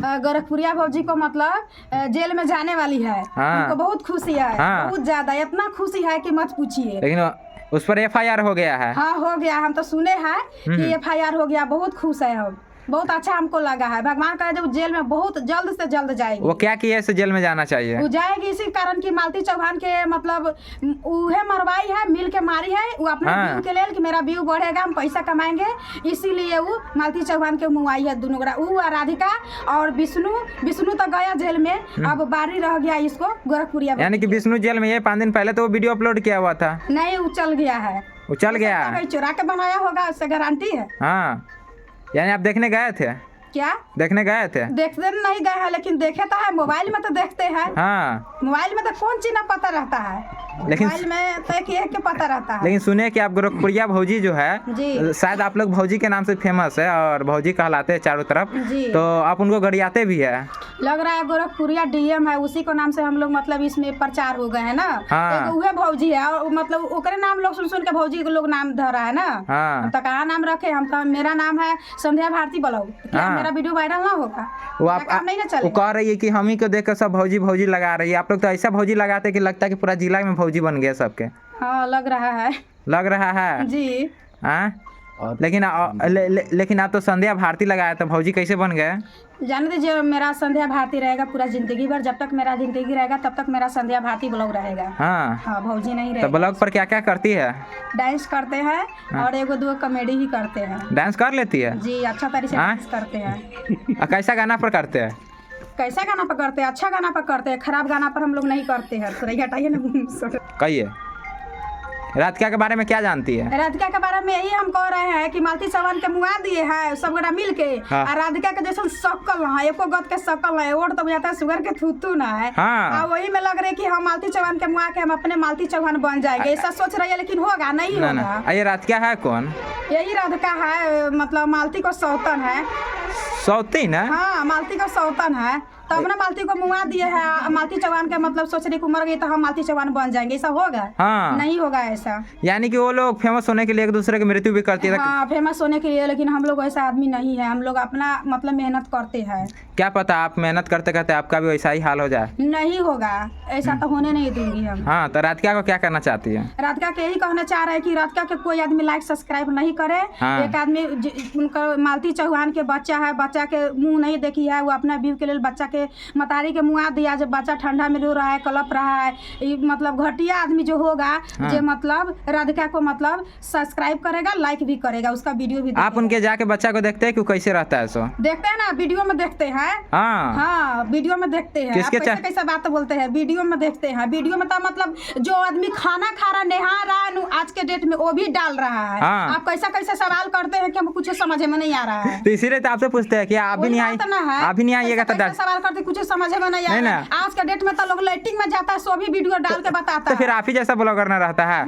गोरखपुरिया भौजी को मतलब जेल में जाने वाली है। हमको बहुत खुशी है, बहुत ज्यादा, इतना खुशी है कि मत पूछिए। लेकिन उस पर FIR हो गया है। हाँ हो गया, हम तो सुने हैं कि FIR हो गया। बहुत खुश है हम, बहुत अच्छा हमको लगा है। भगवान का जो जेल में बहुत जल्द से जल्द जाएगी। वो क्या किया इसे जेल में जाना चाहिए? वो जाएगी इसी कारण कि मालती चौहान के मतलब उहे मरवाई है, मिल के मारी है। वो अपने व्यू के लिए कि मेरा व्यू बढ़ेगा, हम पैसा कमाएंगे, इसीलिए वो मालती चौहान के मुआई है दोनों। वो राधिका और विष्णु तो गया जेल में, अब बारी रह गया इसको गोरखपुरिया। यानी कि विष्णु जेल में है 5 दिन पहले तो वो वीडियो अपलोड किया हुआ था। नहीं, वो चल गया है। वो चल गया, चुरा के बनाया होगा, उससे गारंटी है। हाँ, यानी आप देखने गए थे? क्या देखने गए थे? देखने नहीं गए हैं, लेकिन देखे तो है। मोबाइल में तो देखते हैं। हाँ, मोबाइल में तो कौन चीज ना पता रहता है, लेकिन मोबाइल में तो एक के पता रहता है। लेकिन सुने कि आप गोरखपुरिया भौजी जो है, शायद आप लोग भौजी के नाम से फेमस है और भौजी कहलाते हैं चारों तरफ, तो आप उनको गरियाते भी है। लग रहा है गोरखपुरिया DM है, उसी को नाम से हम लोग मतलब इसमें प्रचार हो गए हैं ना। एक उहे भौजी है और मतलब ओकरे नाम लोग सुन के भौजी के लोग नाम धरा है ना। तो कहाँ नाम रखे हम तो, मेरा नाम है संध्या भारती ब्लॉग। क्या मेरा वीडियो वायरल ना होगा? वो आप नहीं ना चले। वो कह रही है कि हम ही को देख कर सब भौजी भौजी लगा रही है। आप लोग तो ऐसा भौजी लगाते कि लगता है कि पूरा जिला में भौजी बन गया सबके। हाँ लग रहा है, लग रहा है जी। हाँ, लेकिन आप तो संध्या भारती लगाया था, भौजी कैसे बन गए? जाने दीजिए, मेरा संध्या भारती रहेगा पूरा जिंदगी भर। जब तक मेरा जिंदगी रहेगा तब तक मेरा संध्या भारती ब्लॉग रहेगा। हाँ, भौजी नहीं रहेगा। तो ब्लॉग पर क्या क्या करती है? डांस करते हैं और एगो दो कॉमेडी भी करते हैं। डांस कर लेती है जी, अच्छा तरीके से डांस करते हैं। कैसा गाना पर करते हैं? कैसा गाना पर करते हैं? अच्छा गाना पर करते हैं, खराब गाना पर हम लोग नहीं करते हैं। थोड़ा हटाइए ना। कहिए, राधिका के बारे में क्या जानती है? राधिका के बारे में यही हम कह रहे हैं कि मालती चौहान के मुआ दिए हैं सब गोटा मिल के। और राधिका के जैसा शकल है, एको गत के शकल है, और तो बुझाता है शुगर के थूथू ना है। और वही में लग रहे कि हम मालती चौहान के मुआ के हम अपने मालती चौहान बन जाएंगे, ऐसा सोच रही है, लेकिन होगा नहीं होगा। ये राधिका है कौन? यही राधिका है, मतलब मालती को सौतन है। सौतन है? हाँ, मालती को सौतन है, तो अपना मालती को मुआ दिए है। मालती चौहान के मतलब सोच रही उमर गई तो हम मालती चौहान बन जाएंगे, ऐसा होगा? नहीं होगा ऐसा। यानी कि वो लोग फेमस होने के लिए एक दूसरे की मृत्यु भी करती है। हाँ, फेमस होने के लिए, लेकिन हम लोग ऐसा आदमी नहीं है। हम लोग अपना मतलब मेहनत करते हैं। क्या पता आप मेहनत करते करते आपका भी वैसा ही हाल हो जाए। नहीं होगा, ऐसा तो होने नहीं दूंगी हम। हाँ, तो राधिका को क्या करना चाहती है? राधिका के यही कहना चाह रहे हैं कि राधिका के कोई आदमी लाइक सब्सक्राइब नहीं करे। एक आदमी उनका मालती चौहान के बच्चा है, बच्चा के मुंह नहीं देखी है, वो अपना व्यू के लिए बच्चा के मतारी के मुआ दिया। जब बच्चा ठंडा में रो रहा है, कलप रहा है, मतलब घटिया आदमी जो होगा, जो मतलब राधिका को मतलब सब्सक्राइब करेगा, लाइक भी करेगा, उसका वीडियो भी। आप उनके जाके बच्चा को देखते हैं कि कैसे रहता है? सो देखते हैं ना, वीडियो में देखते हैं। हाँ, वीडियो में देखते हैं। कैसे बात बोलते हैं, वीडियो में देखते हैं। वीडियो में तो मतलब जो आदमी खाना खा रहा, नहा रहा है आज के डेट में, वो भी डाल रहा है। आप कैसा कैसे सवाल करते हैं कि हमको कुछ समझ में नहीं आ रहा है। तो इसीलिए तो आपसे पूछते हैं कि आप भी नहीं आइएगा तो सवाल करते कुछ समझ में नहीं आ रहा है। आज के डेट में तो लोग लाइटिंग में जाता है, सो भी वीडियो डाल के बताता है। तो फिर आप ही जैसा ब्लॉगर ना रहता है?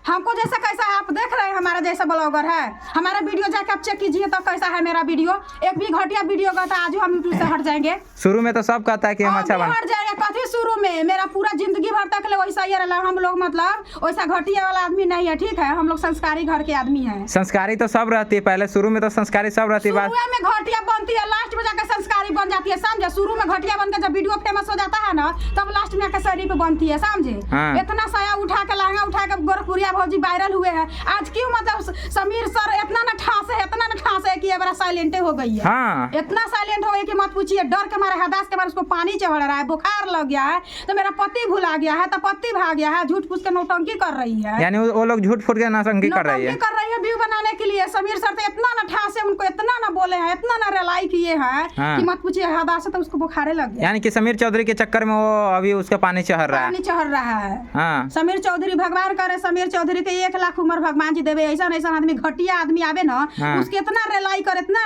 हमको जैसा कैसा है आप देख रहे हैं, हमारा जैसा ब्लॉगर है। हमारा वीडियो जाके आप चेक कीजिए तो कैसा है मेरा वीडियो। एक भी घटिया वीडियो का था, आज हम यूट्यूब से हट जाएंगे। शुरू में तो सब कहता है कि हम अच्छा बना, हट जाएगा। कथी शुरू में? मेरा पूरा जिंदगी भर तक वैसा ही रहा। हम लोग मतलब वैसा घटिया वाला आदमी नहीं है, ठीक है? हम लोग संस्कारी घर के आदमी हैं। संस्कारी तो सब रहती है, पहले शुरू में तो संस्कारी सब रहती है, बाद में घटिया बनती है, लास्ट में जाकर संस्कारी बन जाती है, समझे? शुरू में घटिया बनकर जब वीडियो फेमस हो जाता है ना, तब लास्ट में आकर शरीफ बनती है, समझे? इतना साया उठा के, लहंगा उठा के गोरखपुरिया भौजी वायरल हुए हैं। आज क्यों मतलब समीर सर इतना न ठास है कि बड़ा साइलेंट हो गई है। इतना साइलेंट हो गई कि मत पूछिए। डर के मारे, हदास के मारे उसको पानी चढ़ रहा है, बुखार लग गया है, तो मेरा पति भुला गया है, तो पति भाग गया है, झूठ फूस के नौटंकी कर रही है। यानी वो लोग झूठ फूट के नौटंकी कर रही है व्यू बनाने के लिए। समीर सर तो इतना न ठास है, उनको इतना न बोले हैं, इतना न रिलाई किए हैं कि मत पूछिए। हदास से तो उसको बुखारे लग गया। यानी कि समीर चौधरी के चक्कर में वो अभी उसका पानी चढ़ रहा है। समीर चौधरी, भगवान करे समीर चौधरी के 1 लाख उम्र भगवान जी देवे। ऐसा आदमी घटिया आदमी आवे ना, उसके इतना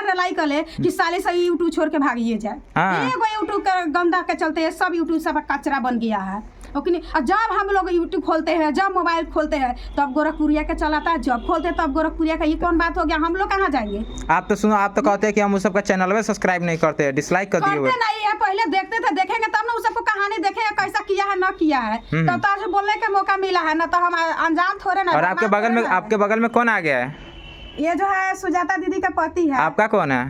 रिलाई करे कि साले से यूट्यूब छोड़ के भागिए जाए। एगो यूट्यूब के गंदा के चलते सब यूट्यूब सब कचरा बन गया है। जब हम लोग यूट्यूब खोलते हैं, जब मोबाइल खोलते हैं, तब गोरखपुरिया का चलाता है, जब खोलते हैं तब गोरखपुरिया का। ये कौन बात हो गया? हम लोग कहाँ जाएंगे? आप तो सुनो, आप तो कहते हैं कि हम उस सबका चैनल में सब्सक्राइब नहीं करते, डिसलाइक कर दिए हुए। नहीं है, पहले देखते थे, देखेंगे तब ना उस सबको कहानी देखेंगे कैसा किया है, ना किया है, तब तो बोलने का मौका मिला है ना, तो हम अनजान थोड़े ना। और आपके बगल में कौन आ गया है? ये जो है सुजाता दीदी का पति है। आपका कौन है?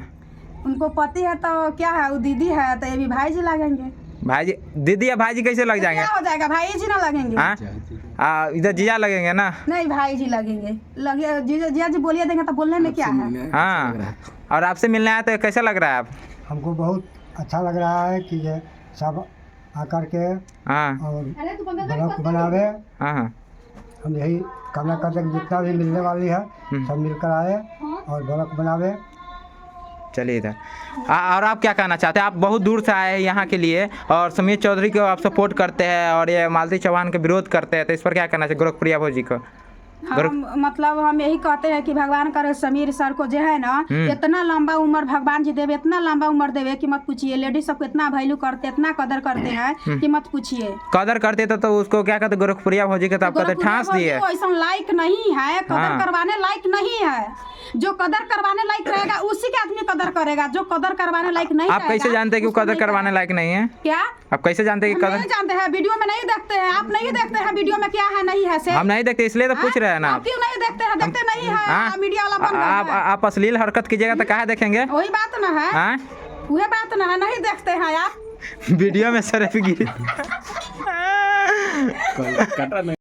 उनको पति है तो क्या है, वो दीदी है तो ये भी भाई जी लगेंगे। भाईजी, दीदी या भाईजी कैसे लग जाएंगे? क्या हो जाएगा, भाई जी ना लगेंगे। हाँ, इधर जीजा लगेंगे ना? नहीं, भाई जी लगेंगे। लगे जीजा जी बोलिए देंगे तो बोलने में क्या है। हाँ, और आपसे मिलने आया तो कैसा लग रहा है आप? हमको बहुत अच्छा लग रहा है कि ये सब आकर के हाँ और ब्लॉग बनावे। हाँ, हम यही कामना करते हैं कि जितना भी मिलने वाली है सब मिलकर आए और ब्लॉग बनावे। चलिए इधर। और आप क्या कहना चाहते हैं? आप बहुत दूर से आए हैं यहाँ के लिए और समीर चौधरी को आप सपोर्ट करते हैं और ये मालती चौहान के विरोध करते हैं, तो इस पर क्या कहना चाहिए गोरखप्रिया भौजी को? मतलब हम यही कहते हैं कि भगवान करे समीर सर को जो है ना, इतना लंबा उम्र भगवान जी देवे, इतना लंबा उम्र देवे कि मत पूछिए। लेडीज सबको इतना वैल्यू करते, इतना कदर करते हैं कि मत पूछिए। कदर करते तो उसको क्या कहते, गोरखप्रिया भौजी के तो आप कहते ठांस दिए। ऐसा लायक नहीं है, कदर करवाने लायक नहीं है। जो कदर करवाने लायक रहेगा उसी के आदमी कदर करेगा, जो कदर करवाने लायक नहीं। आप कैसे जानते हैं कि कदर करवाने लायक नहीं है? क्या आप कैसे जानते हैं कि कदर? नहीं जानते हैं, वीडियो में नहीं देखते हैं। आप नहीं देखते हैं वीडियो में क्या है नहीं है से? हम नहीं देखते इसलिए तो पूछ रहे हैं ना। आप क्यों नहीं देखते हैं? देखते नहीं है, मीडिया वाला बन गया है। आप अश्लील हरकत कीजिएगा तो कहाँ देखेंगे? वही बात ना है, वही बात ना है, नहीं देखते हैं आप। वीडियो में सर गिरी